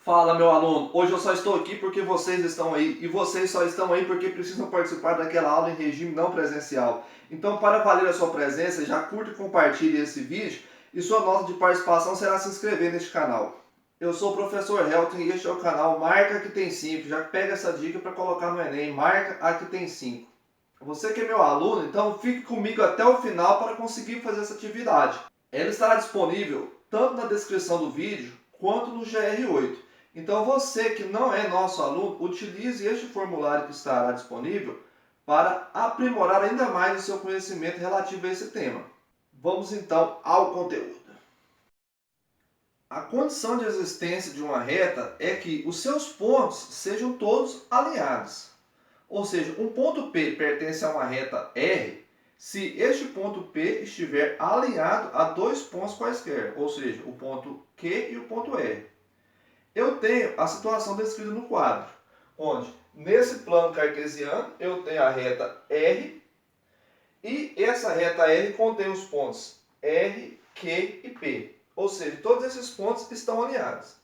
Fala, meu aluno, hoje eu só estou aqui porque vocês estão aí e vocês só estão aí porque precisam participar daquela aula em regime não presencial. Então, para valer a sua presença, já curta e compartilhe esse vídeo e sua nota de participação será se inscrever neste canal. Eu sou o professor Helton e este é o canal Marca que tem 5. Já pega essa dica para colocar no Enem, marca a que tem 5. Você que é meu aluno, então fique comigo até o final para conseguir fazer essa atividade. Ela estará disponível tanto na descrição do vídeo quanto no GR8. Então você que não é nosso aluno, utilize este formulário que estará disponível para aprimorar ainda mais o seu conhecimento relativo a esse tema. Vamos então ao conteúdo. A condição de existência de uma reta é que os seus pontos sejam todos alinhados. Ou seja, um ponto P pertence a uma reta R se este ponto P estiver alinhado a dois pontos quaisquer, ou seja, o ponto Q e o ponto R. Eu tenho a situação descrita no quadro, onde nesse plano cartesiano eu tenho a reta R e essa reta R contém os pontos R, Q e P. Ou seja, todos esses pontos estão alinhados.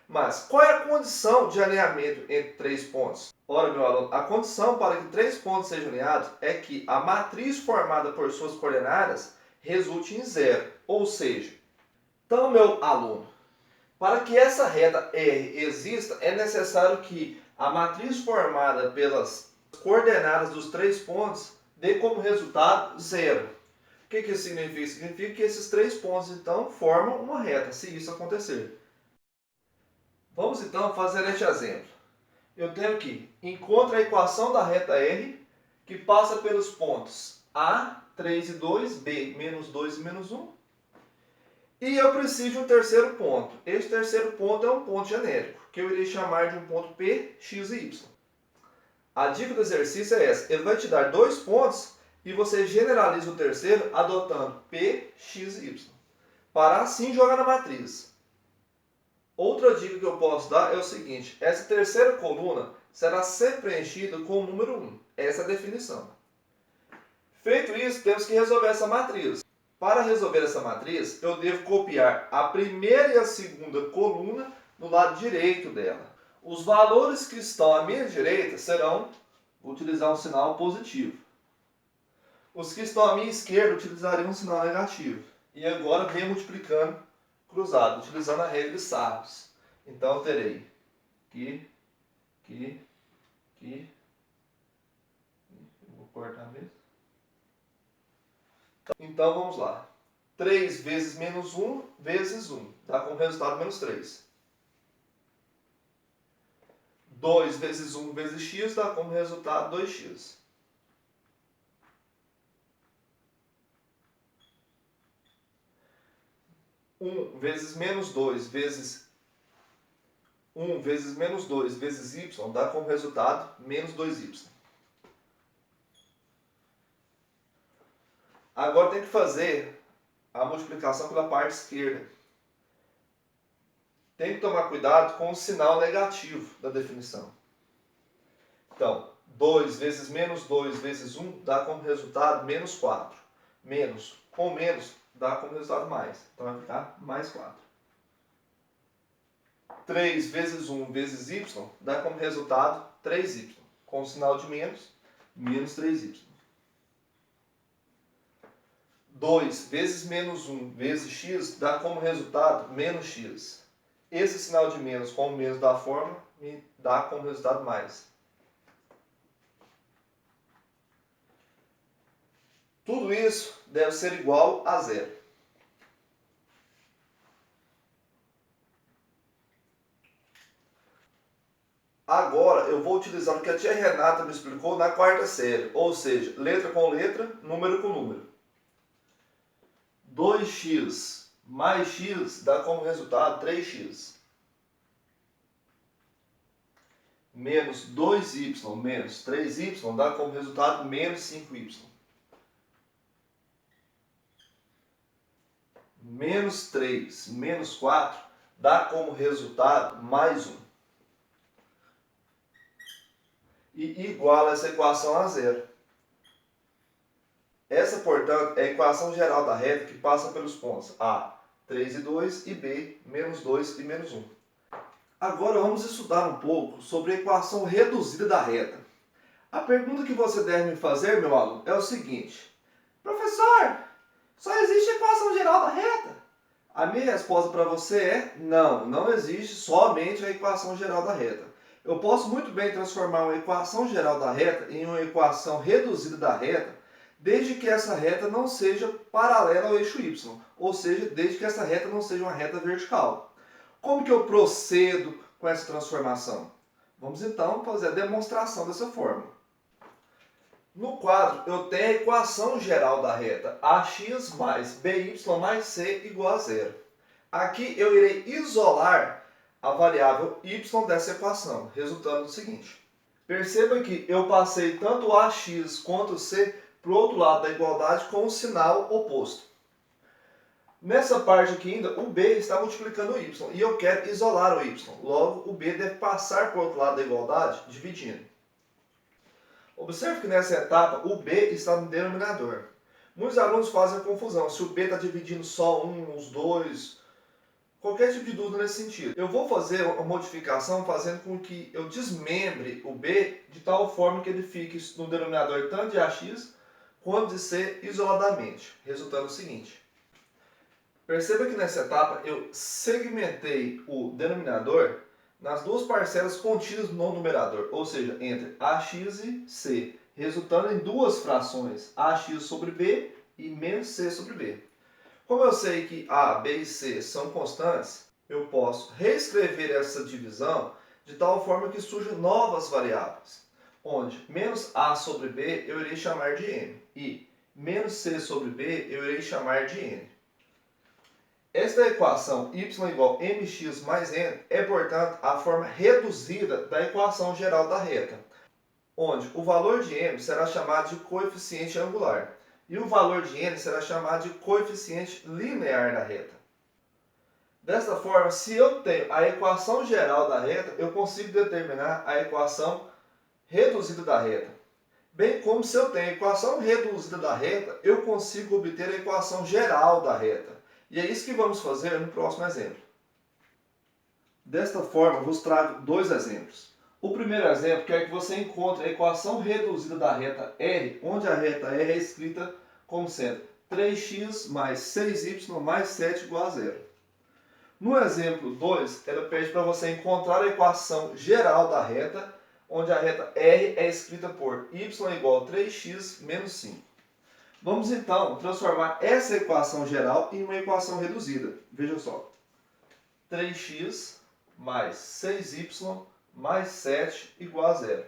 Mas qual é a condição de alinhamento entre três pontos? Ora, meu aluno, a condição para que três pontos sejam alinhados é que a matriz formada por suas coordenadas resulte em zero. Ou seja, então, meu aluno, para que essa reta R exista, é necessário que a matriz formada pelas coordenadas dos três pontos dê como resultado zero. O que isso significa? Significa que esses três pontos, então, formam uma reta, se isso acontecer. Vamos, então, fazer este exemplo. Eu tenho aqui, encontre a equação da reta R, que passa pelos pontos A, 3 e 2, B, menos 2 e menos 1, e eu preciso de um terceiro ponto. Este terceiro ponto é um ponto genérico, que eu irei chamar de um ponto P, X e Y. A dica do exercício é essa. Ele vai te dar dois pontos e você generaliza o terceiro adotando P, X e Y. Para assim jogar na matriz. Outra dica que eu posso dar é o seguinte. Essa terceira coluna será sempre preenchida com o número 1. Essa é a definição. Feito isso, temos que resolver essa matriz. Para resolver essa matriz, eu devo copiar a primeira e a segunda coluna no lado direito dela. Os valores que estão à minha direita serão, vou utilizar um sinal positivo. Os que estão à minha esquerda utilizarem um sinal negativo. E agora venho multiplicando cruzado, utilizando a regra de Sarros. Então eu terei aqui. Vou cortar mesmo. Então vamos lá. 3 vezes menos 1 vezes 1. Dá como resultado menos 3. 2 vezes 1 vezes x dá como resultado 2x. 1 vezes menos 2 vezes 1 vezes menos 2 vezes y dá como resultado menos 2y. Agora tem que fazer a multiplicação pela parte esquerda. Tem que tomar cuidado com o sinal negativo da definição. Então, 2 vezes menos 2 vezes 1 dá como resultado menos 4. Menos com menos dá como resultado mais. Então vai ficar mais 4. 3 vezes 1 vezes y dá como resultado 3y. Com o sinal de menos, menos 3y. 2 vezes menos 1 vezes x dá como resultado menos x. Esse sinal de menos com o menos da forma me dá como resultado mais. Tudo isso deve ser igual a zero. Agora eu vou utilizar o que a tia Renata me explicou na quarta série, ou seja, letra com letra, número com número. 2x mais x dá como resultado 3x. Menos 2y menos 3y dá como resultado menos 5y. Menos 3 menos 4 dá como resultado mais 1. E iguala essa equação a zero. Essa, portanto, é a equação geral da reta que passa pelos pontos A, 3 e 2, e B, menos 2 e menos 1. Agora vamos estudar um pouco sobre a equação reduzida da reta. A pergunta que você deve me fazer, meu aluno, é o seguinte: professor, só existe a equação geral da reta? A minha resposta para você é não, não existe somente a equação geral da reta. Eu posso muito bem transformar uma equação geral da reta em uma equação reduzida da reta, desde que essa reta não seja paralela ao eixo y, ou seja, desde que essa reta não seja uma reta vertical. Como que eu procedo com essa transformação? Vamos então fazer a demonstração dessa fórmula. No quadro, eu tenho a equação geral da reta ax mais by mais c igual a zero. Aqui eu irei isolar a variável y dessa equação, resultando no seguinte. Perceba que eu passei tanto ax quanto c para o outro lado da igualdade com o sinal oposto. Nessa parte aqui ainda, o b está multiplicando o y e eu quero isolar o y. Logo, o b deve passar para o outro lado da igualdade, dividindo. Observe que nessa etapa o b está no denominador. Muitos alunos fazem a confusão se o b está dividindo só um, os dois, qualquer tipo de dúvida nesse sentido. Eu vou fazer uma modificação fazendo com que eu desmembre o b de tal forma que ele fique no denominador tanto de ax quanto de c isoladamente, resultando no seguinte. Perceba que nessa etapa eu segmentei o denominador nas duas parcelas contidas no numerador, ou seja, entre ax e c, resultando em duas frações, ax sobre b e menos c sobre b. Como eu sei que a, b e c são constantes, eu posso reescrever essa divisão de tal forma que surjam novas variáveis, onde menos a sobre b eu irei chamar de m e menos c sobre b eu irei chamar de n. Esta equação y igual a mx mais n é, portanto, a forma reduzida da equação geral da reta, onde o valor de m será chamado de coeficiente angular e o valor de n será chamado de coeficiente linear da reta. Desta forma, se eu tenho a equação geral da reta, eu consigo determinar a equação reduzida da reta. Bem como se eu tenho a equação reduzida da reta, eu consigo obter a equação geral da reta. E é isso que vamos fazer no próximo exemplo. Desta forma, vos trago dois exemplos. O primeiro exemplo quer que você encontre a equação reduzida da reta R, onde a reta R é escrita como sendo 3x mais 6y mais 7 igual a zero. No exemplo 2, ela pede para você encontrar a equação geral da reta, onde a reta R é escrita por y igual a 3x menos 5. Vamos então transformar essa equação geral em uma equação reduzida. Veja só. 3x mais 6y mais 7 igual a zero.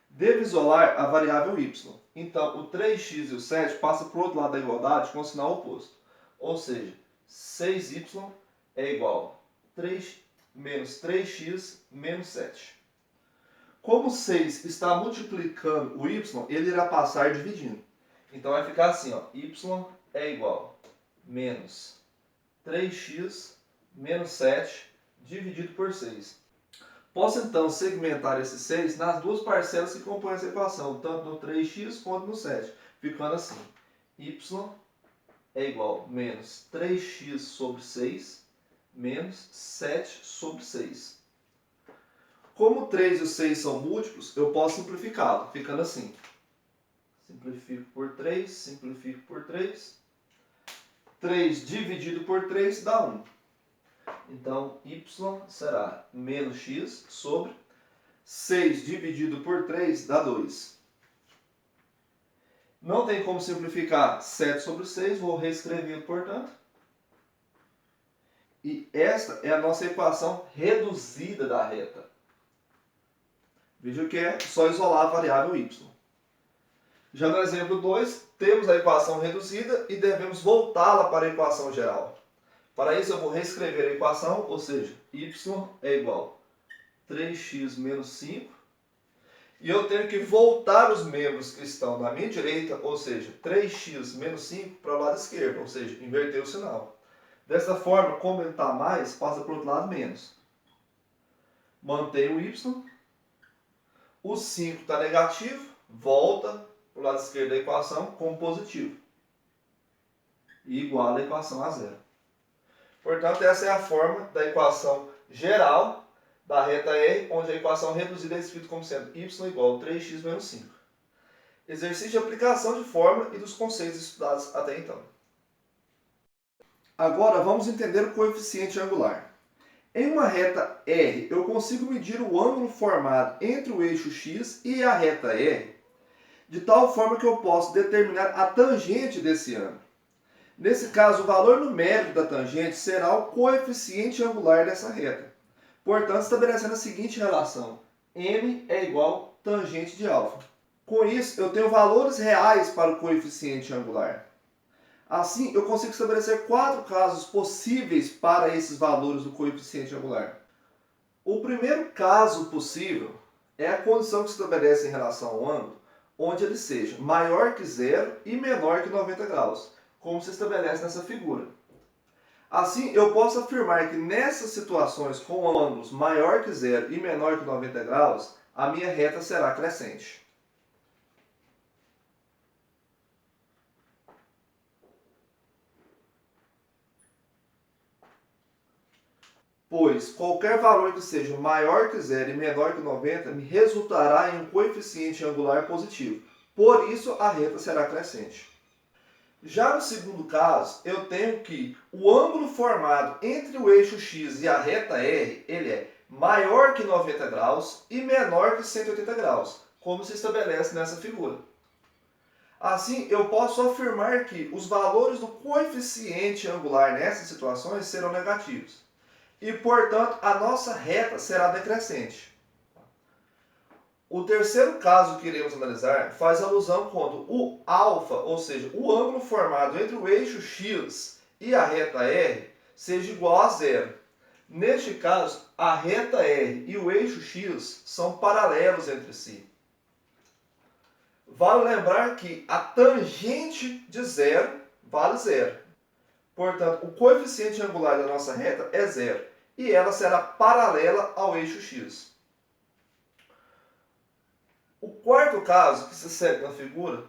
Devo isolar a variável y. Então, o 3x e o 7 passam para o outro lado da igualdade com o sinal oposto. Ou seja, 6y é igual a 3 menos 3x menos 7. Como 6 está multiplicando o y, ele irá passar dividindo. Então vai ficar assim, ó, y é igual a menos 3x menos 7 dividido por 6. Posso então segmentar esse 6 nas duas parcelas que compõem essa equação, tanto no 3x quanto no 7, ficando assim, y é igual a menos 3x sobre 6 menos 7 sobre 6. Como o 3 e o 6 são múltiplos, eu posso simplificá-lo, ficando assim. Simplifico por 3, simplifico por 3. 3 dividido por 3 dá 1. Então, y será menos x sobre 6 dividido por 3 dá 2. Não tem como simplificar 7 sobre 6, vou reescrever, portanto. E esta é a nossa equação reduzida da reta. Veja que é só isolar a variável y. Já no exemplo 2, temos a equação reduzida e devemos voltá-la para a equação geral. Para isso eu vou reescrever a equação, ou seja, y é igual a 3x menos 5. E eu tenho que voltar os membros que estão na minha direita, ou seja, 3x menos 5 para o lado esquerdo, ou seja, inverter o sinal. Dessa forma, como ele está mais, passa para o outro lado menos. Mantém o y. O 5 está negativo, volta para o lado esquerdo da equação como positivo. E iguala a equação a zero. Portanto, essa é a forma da equação geral da reta R, onde a equação reduzida é escrita como sendo y igual a 3x menos 5. Exercício de aplicação de fórmula e dos conceitos estudados até então. Agora vamos entender o coeficiente angular. Em uma reta R, eu consigo medir o ângulo formado entre o eixo x e a reta R, de tal forma que eu posso determinar a tangente desse ângulo. Nesse caso, o valor numérico da tangente será o coeficiente angular dessa reta. Portanto, estabelecendo a seguinte relação: m é igual a tangente de alfa. Com isso, eu tenho valores reais para o coeficiente angular. Assim, eu consigo estabelecer 4 casos possíveis para esses valores do coeficiente angular. O primeiro caso possível é a condição que se estabelece em relação ao ângulo, onde ele seja maior que zero e menor que 90 graus, como se estabelece nessa figura. Assim, eu posso afirmar que nessas situações com ângulos maior que zero e menor que 90 graus, a minha reta será crescente. Pois qualquer valor que seja maior que zero e menor que 90 me resultará em um coeficiente angular positivo. Por isso, a reta será crescente. Já no segundo caso, eu tenho que o ângulo formado entre o eixo x e a reta R, ele é maior que 90 graus e menor que 180 graus, como se estabelece nessa figura. Assim, eu posso afirmar que os valores do coeficiente angular nessas situações serão negativos. E, portanto, a nossa reta será decrescente. O terceiro caso que iremos analisar faz alusão quando o alfa, ou seja, o ângulo formado entre o eixo x e a reta R, seja igual a zero. Neste caso, a reta R e o eixo x são paralelos entre si. Vale lembrar que a tangente de zero vale zero. Portanto, o coeficiente angular da nossa reta é zero e ela será paralela ao eixo x. O quarto caso que se segue na figura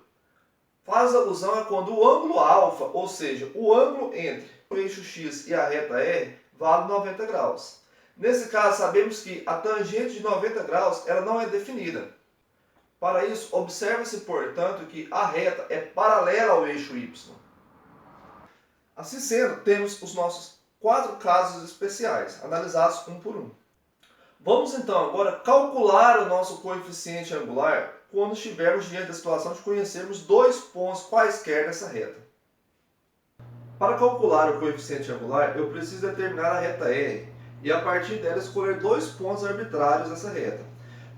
faz alusão a quando o ângulo alfa, ou seja, o ângulo entre o eixo x e a reta R, vale 90 graus. Nesse caso, sabemos que a tangente de 90 graus ela não é definida. Para isso, observa-se, portanto, que a reta é paralela ao eixo y. Assim sendo, temos os nossos 4 casos especiais, analisados um por um. Vamos então agora calcular o nosso coeficiente angular quando estivermos diante da situação de conhecermos 2 pontos quaisquer dessa reta. Para calcular o coeficiente angular, eu preciso determinar a reta R e a partir dela escolher 2 pontos arbitrários dessa reta.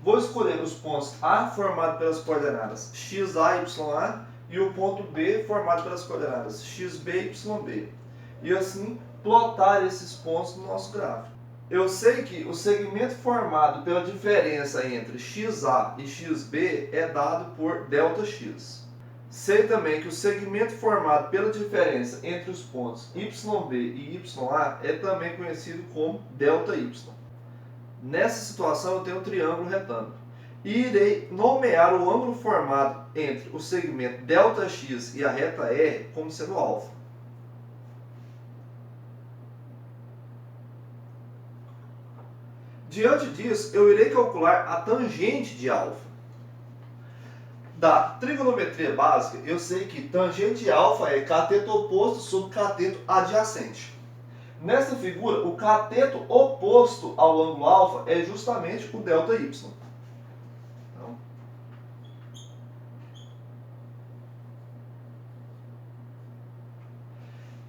Vou escolher os pontos A formado pelas coordenadas xa, ya e o ponto B formado pelas coordenadas xb, yb. E assim plotar esses pontos no nosso gráfico. Eu sei que o segmento formado pela diferença entre xa e xb é dado por ΔX. Sei também que o segmento formado pela diferença entre os pontos yb e ya é também conhecido como ΔY. Nessa situação eu tenho um triângulo retângulo. E irei nomear o ângulo formado entre o segmento ΔX e a reta R como sendo alfa. Diante disso, eu irei calcular a tangente de alfa. Da trigonometria básica, eu sei que tangente de alfa é cateto oposto sobre cateto adjacente. Nesta figura, o cateto oposto ao ângulo alfa é justamente o ΔY. Então,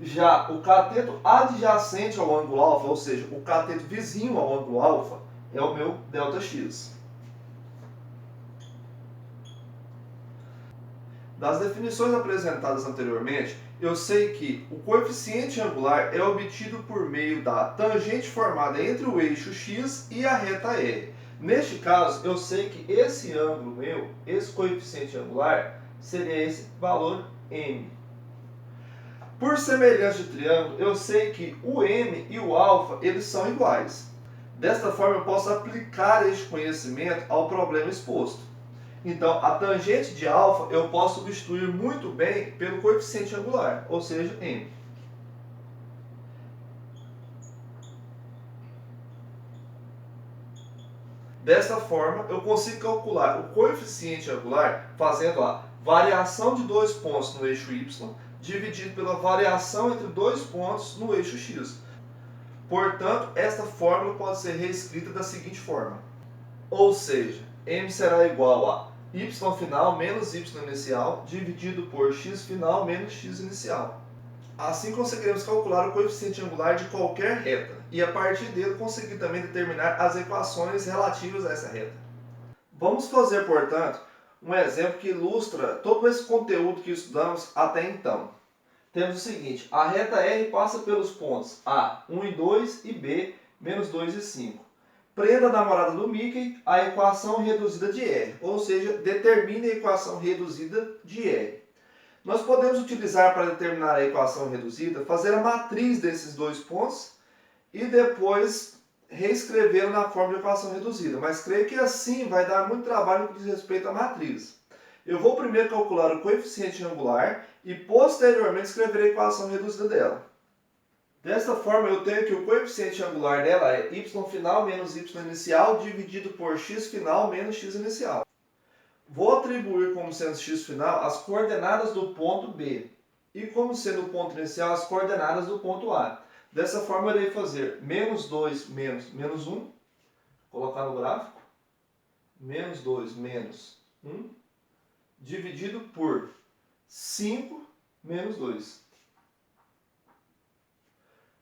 já o cateto adjacente ao ângulo alfa, ou seja, o cateto vizinho ao ângulo alfa, é o meu ΔX. Das definições apresentadas anteriormente, eu sei que o coeficiente angular é obtido por meio da tangente formada entre o eixo x e a reta R. Neste caso, eu sei que esse ângulo meu, esse coeficiente angular, seria esse valor m. Por semelhança de triângulo, eu sei que o m e o alfa eles são iguais. Desta forma, eu posso aplicar este conhecimento ao problema exposto. Então, a tangente de alfa eu posso substituir muito bem pelo coeficiente angular, ou seja, m. Desta forma, eu consigo calcular o coeficiente angular fazendo a variação de dois pontos no eixo y dividido pela variação entre dois pontos no eixo x. Portanto, esta fórmula pode ser reescrita da seguinte forma. Ou seja, m será igual a y final menos y inicial dividido por x final menos x inicial. Assim conseguiremos calcular o coeficiente angular de qualquer reta e a partir dele conseguir também determinar as equações relativas a essa reta. Vamos fazer, portanto, um exemplo que ilustra todo esse conteúdo que estudamos até então. Temos o seguinte, a reta R passa pelos pontos A, 1 e 2 e B, menos 2 e 5. Prenda na morada do Mickey a equação reduzida de R, ou seja, determine a equação reduzida de R. Nós podemos utilizar para determinar a equação reduzida, fazer a matriz desses dois pontos e depois reescrevê-la na forma de equação reduzida. Mas creio que assim vai dar muito trabalho no que diz respeito à matriz. Eu vou primeiro calcular o coeficiente angular e posteriormente escrever a equação reduzida dela. Desta forma eu tenho que o coeficiente angular dela é y final menos y inicial dividido por x final menos x inicial. Vou atribuir como sendo x final as coordenadas do ponto B e como sendo o ponto inicial as coordenadas do ponto A. Dessa forma eu irei fazer menos 2 menos 1, colocar no gráfico, menos 2 menos 1, dividido por 5 menos 2.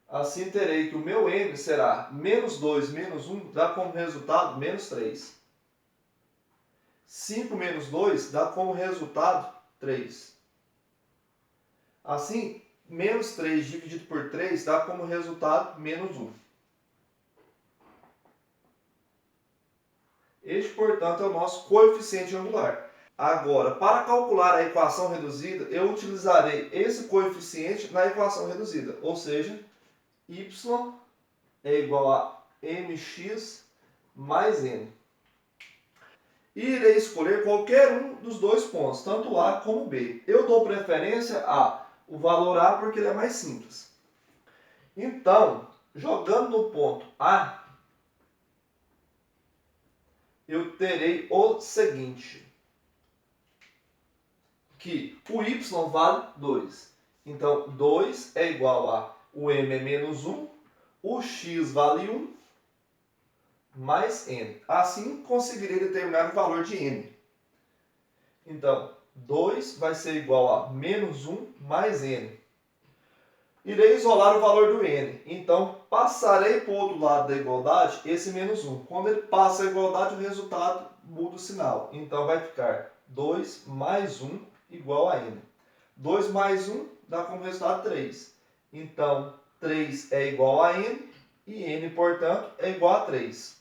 Assim terei que o meu m será menos 2 menos 1, dá como resultado menos 3. 5 menos 2 dá como resultado 3. Assim, menos 3 dividido por 3 dá como resultado menos 1. Este, portanto, é o nosso coeficiente angular. Agora, para calcular a equação reduzida, eu utilizarei esse coeficiente na equação reduzida, ou seja, y é igual a mx mais n. E irei escolher qualquer um dos dois pontos, tanto A como B. Eu dou preferência a o valor A porque ele é mais simples. Então, jogando no ponto A, eu terei o seguinte, que o y vale 2. Então, 2 é igual a o m é menos 1, o x vale 1, mais n. Assim, conseguirei determinar o valor de n. Então, 2 vai ser igual a menos 1 mais n. Irei isolar o valor do n. Então, passarei para o outro lado da igualdade esse menos 1. Quando ele passa a igualdade, o resultado muda o sinal. Então, vai ficar 2 mais 1 igual a n. 2 mais 1 dá como resultado 3. Então, 3 é igual a n e n, portanto, é igual a 3.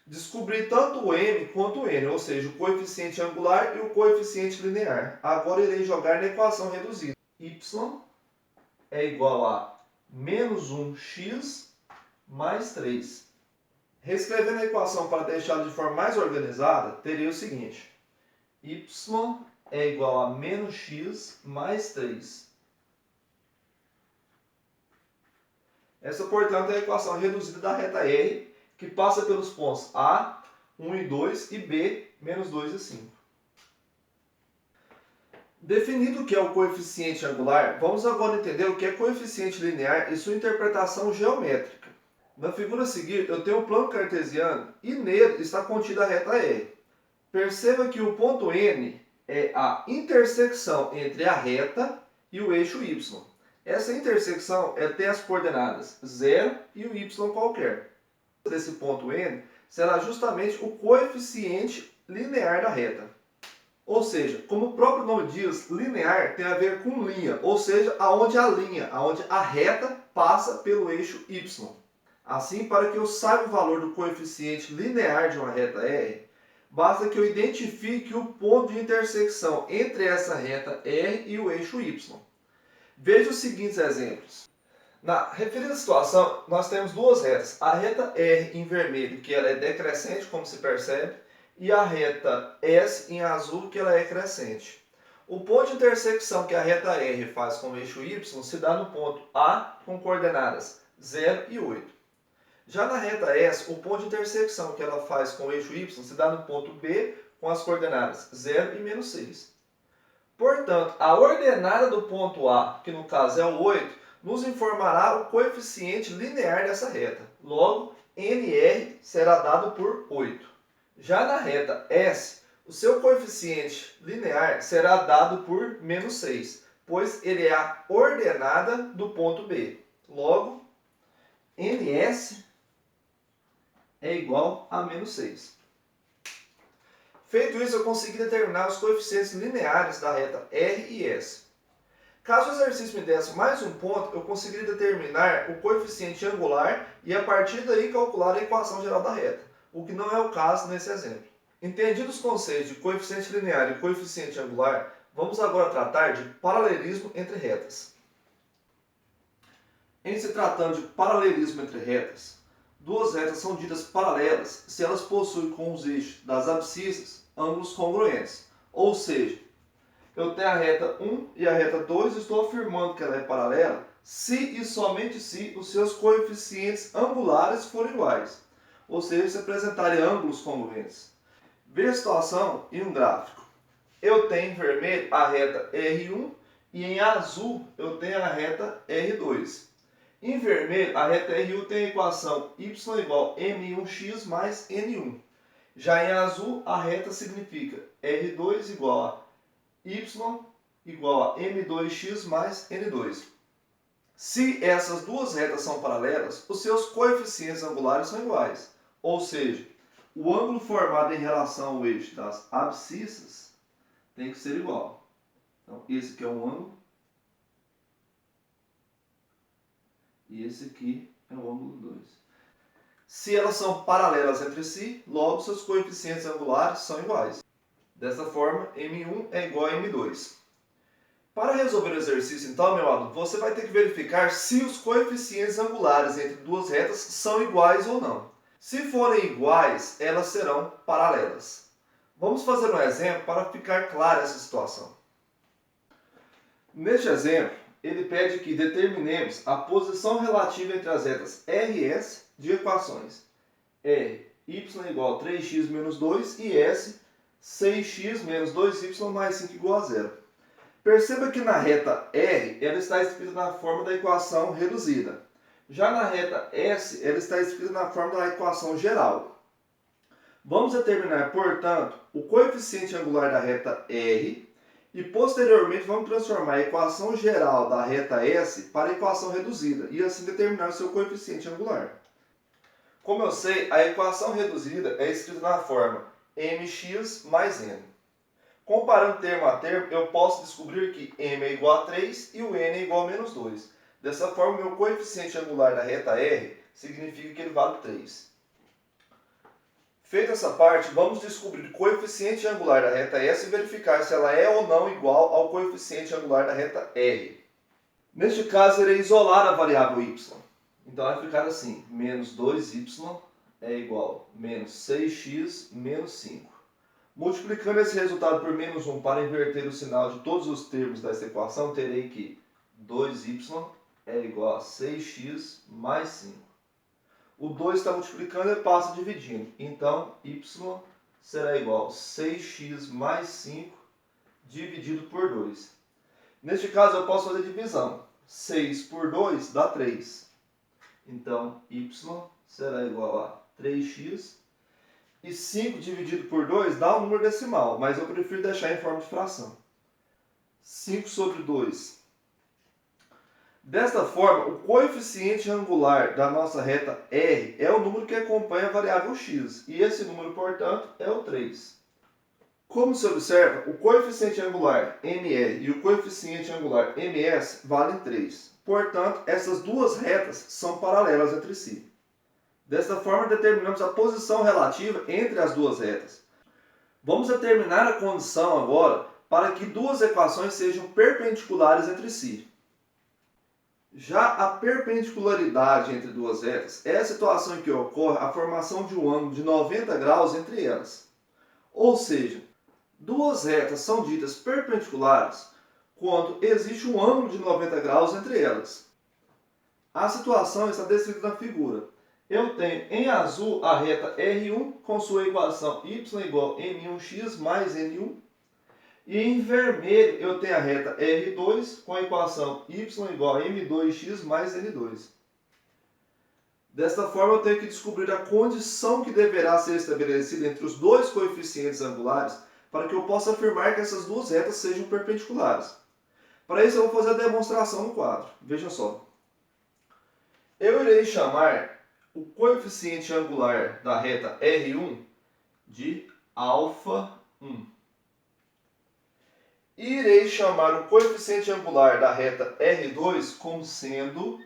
Descobri tanto o m quanto o n, ou seja, o coeficiente angular e o coeficiente linear. Agora irei jogar na equação reduzida. Y é igual a menos 1x mais 3. Reescrevendo a equação para deixá-la de forma mais organizada, teria o seguinte. Y é igual a menos x mais 3. Essa, portanto, é a equação reduzida da reta R, que passa pelos pontos A, 1 e 2, e B, menos 2 e 5. Definido o que é o coeficiente angular, vamos agora entender o que é coeficiente linear e sua interpretação geométrica. Na figura a seguir, eu tenho um plano cartesiano e nele está contida a reta R. Perceba que o ponto N é a intersecção entre a reta e o eixo Y. Essa intersecção tem as coordenadas 0 e o y qualquer. Desse ponto N será justamente o coeficiente linear da reta. Ou seja, como o próprio nome diz, linear tem a ver com linha, ou seja, aonde a reta passa pelo eixo y. Assim, para que eu saiba o valor do coeficiente linear de uma reta R, basta que eu identifique o ponto de intersecção entre essa reta R e o eixo y. Veja os seguintes exemplos. Na referida situação, nós temos duas retas. A reta R em vermelho, que ela é decrescente, como se percebe, e a reta S em azul, que ela é crescente. O ponto de intersecção que a reta R faz com o eixo Y se dá no ponto A com coordenadas 0 e 8. Já na reta S, o ponto de intersecção que ela faz com o eixo Y se dá no ponto B com as coordenadas 0 e menos 6. Portanto, a ordenada do ponto A, que no caso é o 8, nos informará o coeficiente linear dessa reta. Logo, NR será dado por 8. Já na reta S, o seu coeficiente linear será dado por menos 6, pois ele é a ordenada do ponto B. Logo, NS é igual a menos 6. Feito isso, eu consegui determinar os coeficientes lineares da reta R e S. Caso o exercício me desse mais um ponto, eu conseguiria determinar o coeficiente angular e a partir daí calcular a equação geral da reta, o que não é o caso nesse exemplo. Entendidos os conceitos de coeficiente linear e coeficiente angular, vamos agora tratar de paralelismo entre retas. Em se tratando de paralelismo entre retas, duas retas são ditas paralelas se elas possuem com os eixos das abscissas ângulos congruentes. Ou seja, eu tenho a reta 1 e a reta 2 e estou afirmando que ela é paralela se e somente se os seus coeficientes angulares forem iguais. Ou seja, se apresentarem ângulos congruentes. Veja a situação em um gráfico. Eu tenho em vermelho a reta R1 e em azul eu tenho a reta R2. Em vermelho, a reta R1 tem a equação y igual a m1x mais n1. Já em azul, a reta significa R2 igual a y igual a m2x mais n2. Se essas duas retas são paralelas, os seus coeficientes angulares são iguais. Ou seja, o ângulo formado em relação ao eixo das abscissas tem que ser igual. Então, esse aqui é um ângulo. E esse aqui é o ângulo 2. Se elas são paralelas entre si, logo seus coeficientes angulares são iguais. Dessa forma, M1 é igual a M2. Para resolver o exercício, então, meu aluno, você vai ter que verificar se os coeficientes angulares entre duas retas são iguais ou não. Se forem iguais, elas serão paralelas. Vamos fazer um exemplo para ficar clara essa situação. Neste exemplo, ele pede que determinemos a posição relativa entre as retas R e S de equações R, y igual a 3x menos 2 e S, 6x menos 2y mais 5 igual a 0. Perceba que na reta R, ela está escrita na forma da equação reduzida. Já na reta S, ela está escrita na forma da equação geral. Vamos determinar, portanto, o coeficiente angular da reta R e posteriormente vamos transformar a equação geral da reta S para a equação reduzida e assim determinar o seu coeficiente angular. Como eu sei, a equação reduzida é escrita na forma mx mais n. Comparando termo a termo, eu posso descobrir que m é igual a 3 e o n é igual a menos 2. Dessa forma, meu coeficiente angular da reta R significa que ele vale 3. Feita essa parte, vamos descobrir o coeficiente angular da reta S e verificar se ela é ou não igual ao coeficiente angular da reta R. Neste caso, irei isolar a variável y. Então vai ficar assim, menos 2y é igual a menos 6x menos 5. Multiplicando esse resultado por menos 1 para inverter o sinal de todos os termos dessa equação, terei que 2y é igual a 6x mais 5. O 2 está multiplicando e passa dividindo. Então, y será igual a 6x mais 5 dividido por 2. Neste caso, eu posso fazer divisão. 6 por 2 dá 3. Então, y será igual a 3x. E 5 dividido por 2 dá um número decimal, mas eu prefiro deixar em forma de fração. 5 sobre 2. Desta forma, o coeficiente angular da nossa reta R é o número que acompanha a variável x, e esse número, portanto, é o 3. Como se observa, o coeficiente angular MR e o coeficiente angular MS valem 3. Portanto, essas duas retas são paralelas entre si. Desta forma, determinamos a posição relativa entre as duas retas. Vamos determinar a condição agora para que duas equações sejam perpendiculares entre si. Já a perpendicularidade entre duas retas é a situação em que ocorre a formação de um ângulo de 90 graus entre elas. Ou seja, duas retas são ditas perpendiculares quando existe um ângulo de 90 graus entre elas. A situação está descrita na figura. Eu tenho em azul a reta R1 com sua equação y igual a N1x mais N1. E em vermelho eu tenho a reta R2 com a equação y igual a M2x mais N2. Desta forma eu tenho que descobrir a condição que deverá ser estabelecida entre os dois coeficientes angulares para que eu possa afirmar que essas duas retas sejam perpendiculares. Para isso eu vou fazer a demonstração no quadro. Veja só. Eu irei chamar o coeficiente angular da reta R1 de α1. Irei chamar o coeficiente angular da reta R2 como sendo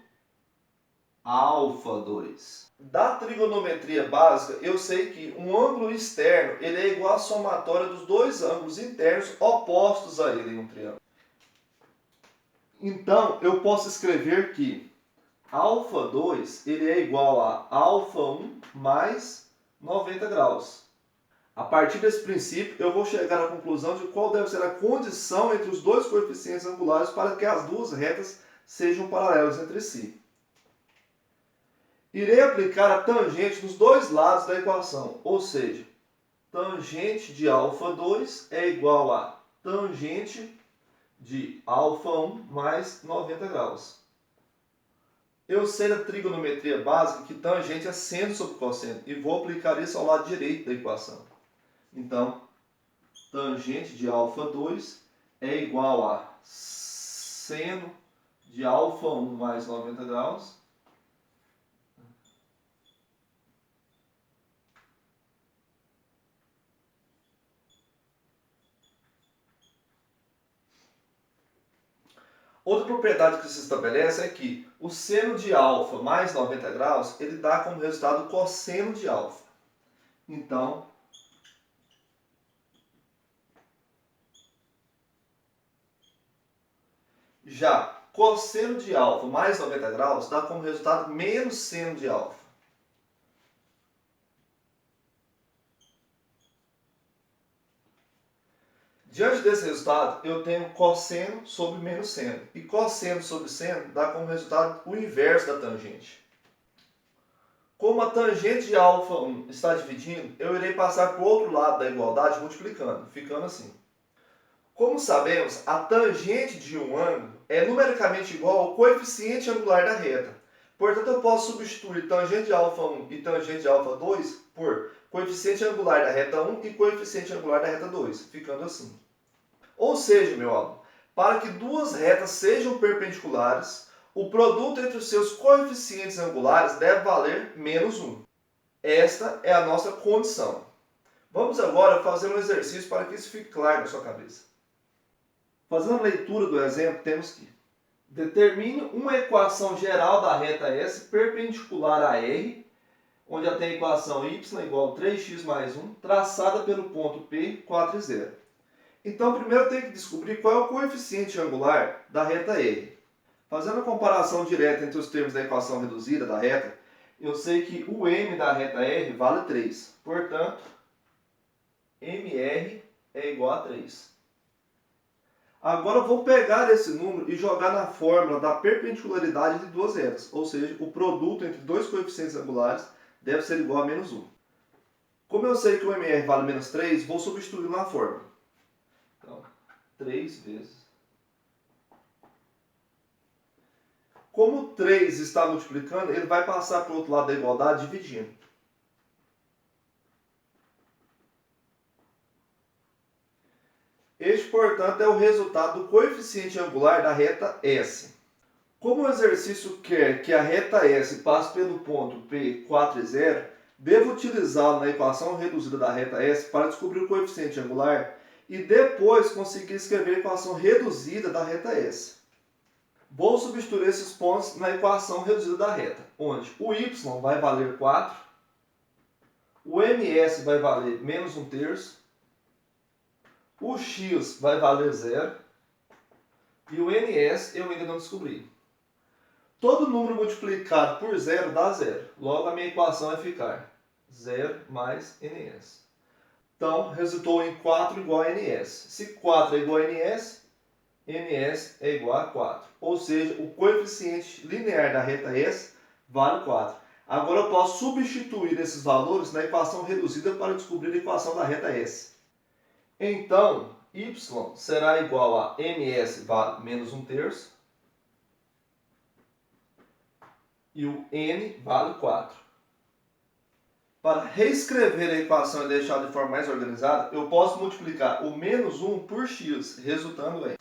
α2. Da trigonometria básica, eu sei que um ângulo externo ele é igual à somatória dos dois ângulos internos opostos a ele em um triângulo. Então, eu posso escrever que α2 ele é igual a α1 mais 90 graus. A partir desse princípio, eu vou chegar à conclusão de qual deve ser a condição entre os dois coeficientes angulares para que as duas retas sejam paralelas entre si. Irei aplicar a tangente nos dois lados da equação, ou seja, tangente de α2 é igual a tangente de α1 mais 90 graus. Eu sei da trigonometria básica que tangente é seno sobre cosseno e vou aplicar isso ao lado direito da equação. Então, tangente de α2 é igual a seno de α1 mais 90 graus Outra propriedade que se estabelece é que o seno de alfa mais 90 graus, ele dá como resultado o cosseno de alfa. Então, já cosseno de alfa mais 90 graus dá como resultado menos seno de alfa. Diante desse resultado, eu tenho cosseno sobre menos seno. E cosseno sobre seno dá como resultado o inverso da tangente. Como a tangente de α1 está dividindo, eu irei passar para o outro lado da igualdade multiplicando, ficando assim. Como sabemos, a tangente de um ângulo é numericamente igual ao coeficiente angular da reta. Portanto, eu posso substituir tangente de α1 e tangente de α2 por coeficiente angular da reta 1 e coeficiente angular da reta 2, ficando assim. Ou seja, meu aluno, para que duas retas sejam perpendiculares, o produto entre os seus coeficientes angulares deve valer menos 1. Esta é a nossa condição. Vamos agora fazer um exercício para que isso fique claro na sua cabeça. Fazendo a leitura do exemplo, temos que determine uma equação geral da reta S perpendicular a R, onde ela tem a equação y igual a 3x mais 1, traçada pelo ponto P, 4 e 0. Então, primeiro eu tenho que descobrir qual é o coeficiente angular da reta R. Fazendo a comparação direta entre os termos da equação reduzida da reta, eu sei que o m da reta R vale 3. Portanto, mr é igual a 3. Agora eu vou pegar esse número e jogar na fórmula da perpendicularidade de duas retas, ou seja, o produto entre dois coeficientes angulares deve ser igual a menos 1. Como eu sei que o mr vale menos 3, vou substituí-lo na fórmula. Então, 3 vezes. Como 3 está multiplicando, ele vai passar para o outro lado da igualdade dividindo. Este, portanto, é o resultado do coeficiente angular da reta S. Como o exercício quer que a reta S passe pelo ponto P, 4 e 0, devo utilizá-lo na equação reduzida da reta S para descobrir o coeficiente angular e depois conseguir escrever a equação reduzida da reta S. Vou substituir esses pontos na equação reduzida da reta, onde o y vai valer 4, o ms vai valer menos 1/3, o x vai valer 0 e o ns eu ainda não descobri. Todo número multiplicado por 0 dá 0. Logo, a minha equação vai ficar 0 mais ns. Então, resultou em 4 igual a ns. Se 4 é igual a ns é igual a 4. Ou seja, o coeficiente linear da reta S vale 4. Agora eu posso substituir esses valores na equação reduzida para descobrir a equação da reta S. Então, y será igual a ms vale menos 1/3 e o n vale 4. Para reescrever a equação e deixar de forma mais organizada, eu posso multiplicar o menos 1 por x, resultando em...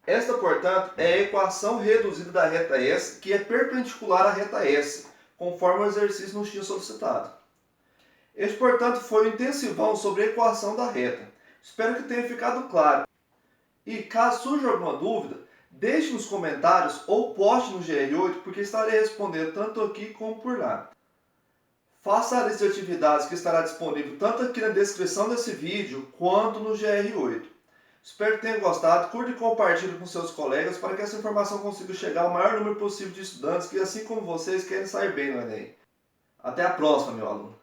Esta, portanto, é a equação reduzida da reta S, que é perpendicular à reta S, conforme o exercício nos tinha solicitado. Este, portanto, foi o intensivão sobre a equação da reta. Espero que tenha ficado claro. E caso surja alguma dúvida, deixe nos comentários ou poste no GR8, porque estarei respondendo tanto aqui como por lá. Faça a lista de atividades que estará disponível tanto aqui na descrição desse vídeo, quanto no GR8. Espero que tenha gostado, curta e compartilhe com seus colegas para que essa informação consiga chegar ao maior número possível de estudantes que, assim como vocês, querem sair bem no Enem. Até a próxima, meu aluno!